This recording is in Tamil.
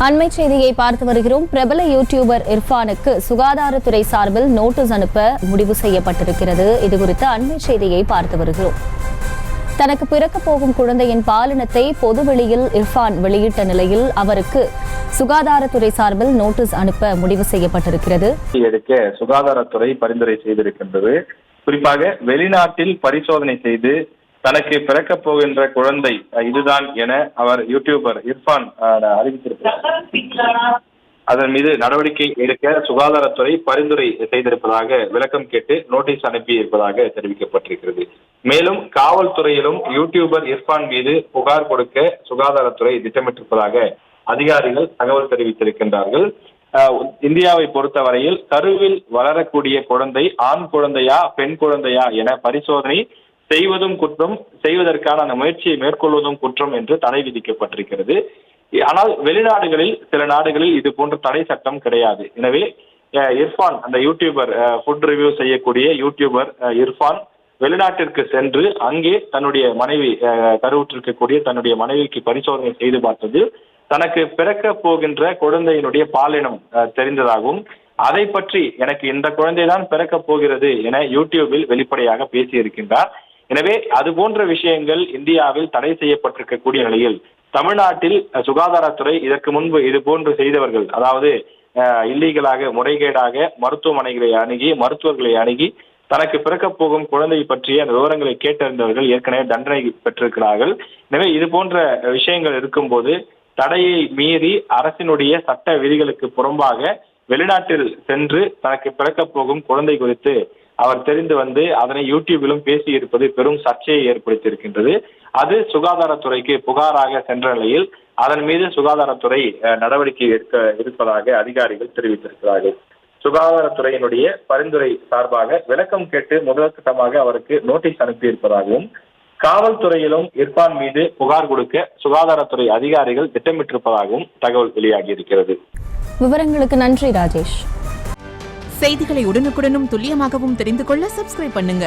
அண்மை செய்தியை பார்த்து வருகிறோம். பிரபல யூடியூபர் இர்ஃபானுக்கு சுகாதாரத்துறை சார்பில் நோட்டீஸ் அனுப்ப முடிவு செய்யப்பட்டிருக்கிறது. இதுகுறித்த அண்மை செய்தியை பார்த்து வருகிறோம். தனக்கு பிறக்கப் போகும் குழந்தையின் பாலினத்தை பொதுவெளியில் இர்ஃபான் வெளியிட்ட நிலையில் அவருக்கு சுகாதாரத்துறை சார்பில் நோட்டீஸ் அனுப்ப முடிவு செய்யப்பட்டிருக்கிறது. எடுக்க சுகாதாரத்துறை பரிந்துரை செய்திருக்கின்றது. குறிப்பாக வெளிநாட்டில் பரிசோதனை செய்து தனக்கு பிறக்கப் போகின்ற குழந்தை இதுதான் என அவர் யூடியூபர் இர்ஃபான் அறிவித்திருக்கிறார். அதன் மீது நடவடிக்கை எடுக்க சுகாதாரத்துறை பரிந்துரை செய்திருப்பதாக விளக்கம் கேட்டு நோட்டீஸ் அனுப்பி இருப்பதாக தெரிவிக்கப்பட்டிருக்கிறது. மேலும் காவல்துறையிலும் யூடியூபர் இர்ஃபான் மீது புகார் கொடுக்க சுகாதாரத்துறை திட்டமிட்டிருப்பதாக அதிகாரிகள் தகவல் தெரிவித்திருக்கின்றார்கள். இந்தியாவை பொறுத்தவரையில் கருவில் வளரக்கூடிய குழந்தை ஆண் குழந்தையா பெண் குழந்தையா என பரிசோதனை செய்வதும் குற்றம், செய்வதற்கான அந்த முயற்சியை மேற்கொள்வதும் குற்றம் என்று தடை விதிக்கப்பட்டிருக்கிறது. ஆனால் வெளிநாடுகளில் சில நாடுகளில் இது போன்ற தடை சட்டம் கிடையாது. எனவே இர்ஃபான் அந்த யூடியூபர் ஃபுட் ரிவ்யூ செய்யக்கூடிய யூடியூபர் இர்ஃபான் வெளிநாட்டிற்கு சென்று அங்கே தன்னுடைய மனைவி கருவுற்றிருக்கக்கூடிய தன்னுடைய மனைவிக்கு பரிசோதனை செய்து பார்த்தது தனக்கு பிறக்க போகின்ற குழந்தையினுடைய பாலினம் தெரிந்ததாகவும் அதை பற்றி எனக்கு இந்த குழந்தைதான் பிறக்கப் போகிறது என யூடியூபில் வெளிப்படையாக பேசியிருக்கின்றார். எனவே அது போன்ற விஷயங்கள் இந்தியாவில் தடை செய்யப்பட்டிருக்கக்கூடிய நிலையில் தமிழ்நாட்டில் சுகாதாரத்துறை இதற்கு முன்பு இது போன்று செய்தவர்கள், அதாவது இல்லீகலாக முறைகேடாக மருத்துவமனைகளை அணுகி மருத்துவர்களை அணுகி தனக்கு பிறக்கப் போகும் குழந்தை பற்றிய அந்த விவரங்களை கேட்டறிந்தவர்கள் ஏற்கனவே தண்டனை பெற்றிருக்கிறார்கள். எனவே இது போன்ற விஷயங்கள் இருக்கும்போது தடையை மீறி அரசினுடைய சட்ட விதிகளுக்கு புறம்பாக வெளிநாட்டில் சென்று தனக்கு பிறக்கப் போகும் குழந்தை குறித்து அவர் தெரிந்து வந்து அதனை யூடியூபிலும் பேசி இருப்பது பெரும் சர்ச்சையை ஏற்படுத்தியிருக்கின்றது. அது சுகாதாரத்துறைக்கு புகாராக சென்ற நிலையில் அதன் மீது சுகாதாரத்துறை நடவடிக்கை எடுக்க இருப்பதாக அதிகாரிகள் தெரிவித்திருக்கிறார்கள். சுகாதாரத்துறையினுடைய பரிந்துரை சார்பாக விளக்கம் கேட்டு முதற்கட்டமாக அவருக்கு நோட்டீஸ் அனுப்பியிருப்பதாகவும் காவல்துறையிலும் இர்ஃபான் மீது புகார் கொடுக்க சுகாதாரத்துறை அதிகாரிகள் திட்டமிட்டிருப்பதாகவும் தகவல் வெளியாகி இருக்கிறது. விவரங்களுக்கு நன்றி ராஜேஷ். செய்திகளை உடனுக்குடனும் துல்லியமாகவும் தெரிந்து கொள்ள சப்ஸ்கிரைப் பண்ணுங்க.